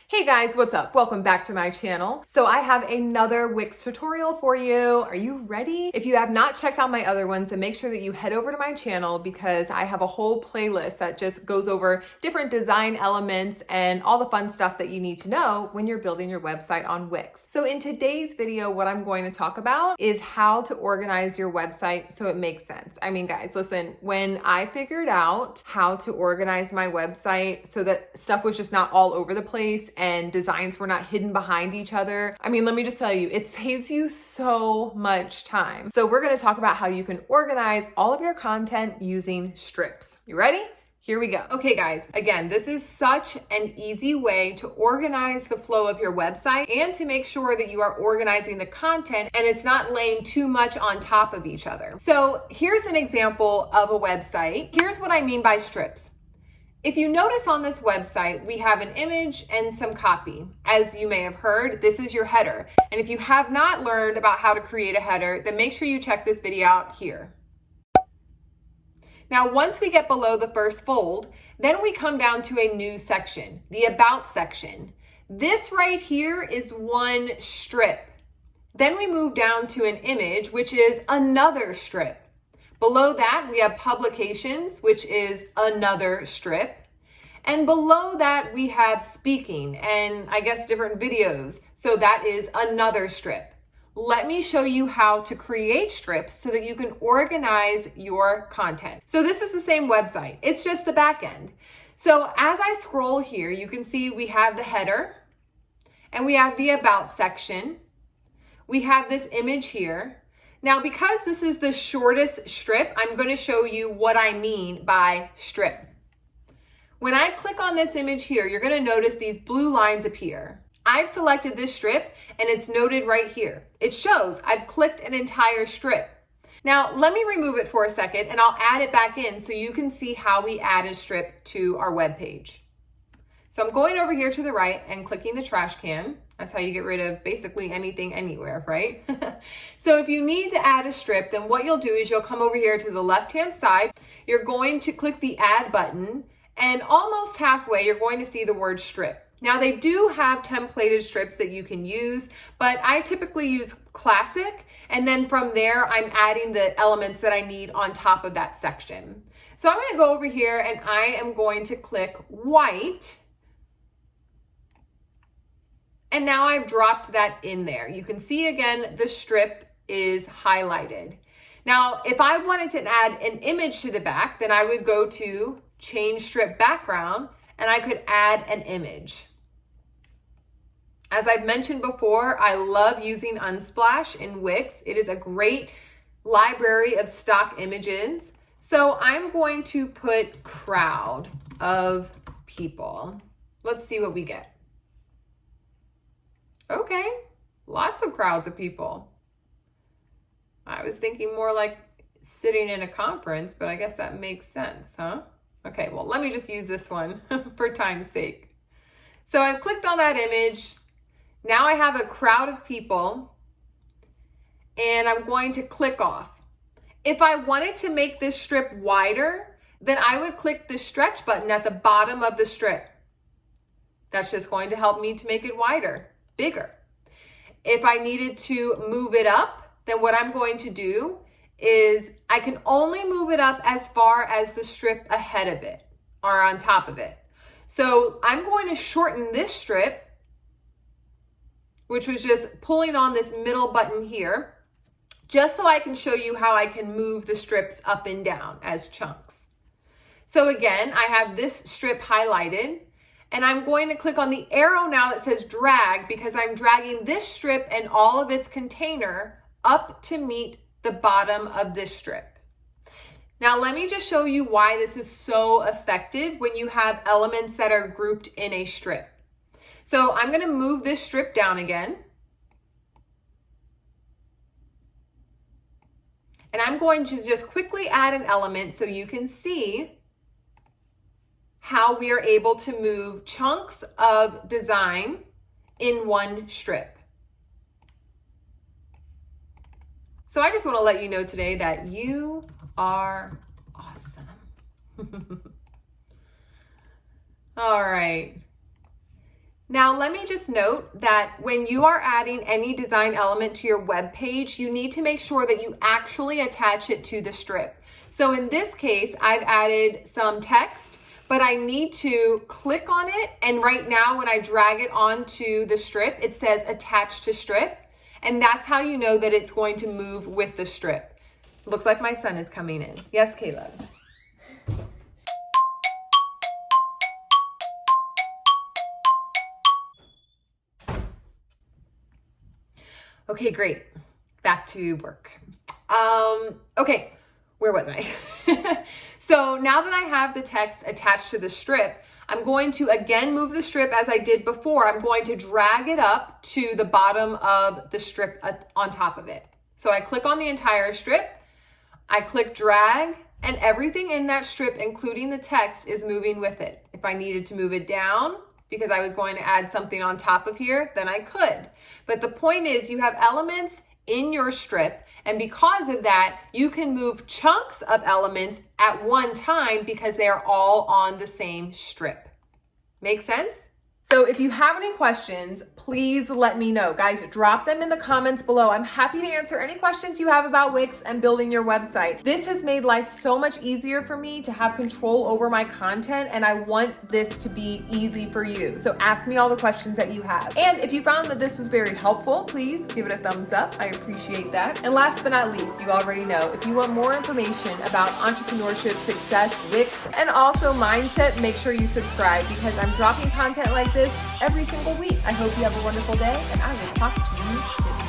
Hey guys, what's up? Welcome back to my channel. So I have another Wix tutorial for you. Are you ready? If you have not checked out my other ones, then make sure that you head over to my channel because I have a whole playlist that just goes over different design elements and all the fun stuff that you need to know when you're building your website on Wix. So in today's video, what I'm going to talk about is how to organize your website so it makes sense. I mean, guys, listen, when I figured out how to organize my website so that stuff was just not all over the place and designs were not hidden behind each other. I mean, let me just tell you, it saves you so much time. So we're gonna talk about how you can organize all of your content using strips. You ready? Here we go. Okay guys, again, this is such an easy way to organize the flow of your website and to make sure that you are organizing the content and it's not laying too much on top of each other. So here's an example of a website. Here's what I mean by strips. If you notice on this website, we have an image and some copy. As you may have heard, this is your header. And if you have not learned about how to create a header, then make sure you check this video out here. Now, once we get below the first fold, then we come down to a new section, the About section. This right here is one strip. Then we move down to an image, which is another strip. Below that, we have Publications, which is another strip. And below that, we have Speaking and I guess different videos. So that is another strip. Let me show you how to create strips so that you can organize your content. So this is the same website. It's just the back end. So as I scroll here, you can see we have the header and we have the About section. We have this image here. Now, because this is the shortest strip, I'm going to show you what I mean by strip. When I click on this image here, you're going to notice these blue lines appear. I've selected this strip and it's noted right here. It shows I've clicked an entire strip. Now, let me remove it for a second and I'll add it back in so you can see how we add a strip to our web page. So I'm going over here to the right and clicking the trash can. That's how you get rid of basically anything anywhere, right? So if you need to add a strip, then what you'll do is you'll come over here to the left-hand side. You're going to click the Add button, and almost halfway, you're going to see the word strip. Now they do have templated strips that you can use, but I typically use Classic, and then from there, I'm adding the elements that I need on top of that section. So I'm gonna go over here and I am going to click white. And now I've dropped that in there. You can see again, the strip is highlighted. Now, if I wanted to add an image to the back, then I would go to Change Strip Background and I could add an image. As I've mentioned before, I love using Unsplash in Wix. It is a great library of stock images. So I'm going to put crowd of people. Let's see what we get. Okay, lots of crowds of people. I was thinking more like sitting in a conference, but I guess that makes sense, huh? Okay, well, let me just use this one for time's sake. So I've clicked on that image. Now I have a crowd of people and I'm going to click off. If I wanted to make this strip wider, then I would click the stretch button at the bottom of the strip. That's just going to help me to make it wider. Bigger. If I needed to move it up, then what I'm going to do is I can only move it up as far as the strip ahead of it or on top of it. So I'm going to shorten this strip, which was just pulling on this middle button here, just so I can show you how I can move the strips up and down as chunks. So again, I have this strip highlighted. And I'm going to click on the arrow now that says drag because I'm dragging this strip and all of its container up to meet the bottom of this strip. Now let me just show you why this is so effective when you have elements that are grouped in a strip. So I'm going to move this strip down again. And I'm going to just quickly add an element so you can see how we are able to move chunks of design in one strip. So I just want to let you know today that you are awesome. All right. Now, let me just note that when you are adding any design element to your web page, you need to make sure that you actually attach it to the strip. So in this case, I've added some text, but I need to click on it. And right now, when I drag it onto the strip, it says attach to strip. And that's how you know that it's going to move with the strip. Looks like my son is coming in. Yes, Caleb. Okay, great. Back to work. Okay, where was I? So now that I have the text attached to the strip, I'm going to again move the strip as I did before. I'm going to drag it up to the bottom of the strip on top of it. So I click on the entire strip, I click drag, and everything in that strip, including the text, is moving with it. If I needed to move it down, because I was going to add something on top of here, then I could. But the point is you have elements in your strip, and because of that, you can move chunks of elements at one time because they are all on the same strip. Make sense? So if you have any questions, please let me know. Guys, drop them in the comments below. I'm happy to answer any questions you have about Wix and building your website. This has made life so much easier for me to have control over my content, and I want this to be easy for you. So ask me all the questions that you have. And if you found that this was very helpful, please give it a thumbs up. I appreciate that. And last but not least, you already know, if you want more information about entrepreneurship, success, Wix, and also mindset, make sure you subscribe because I'm dropping content like this every single week. I hope you have a wonderful day, and I will talk to you soon.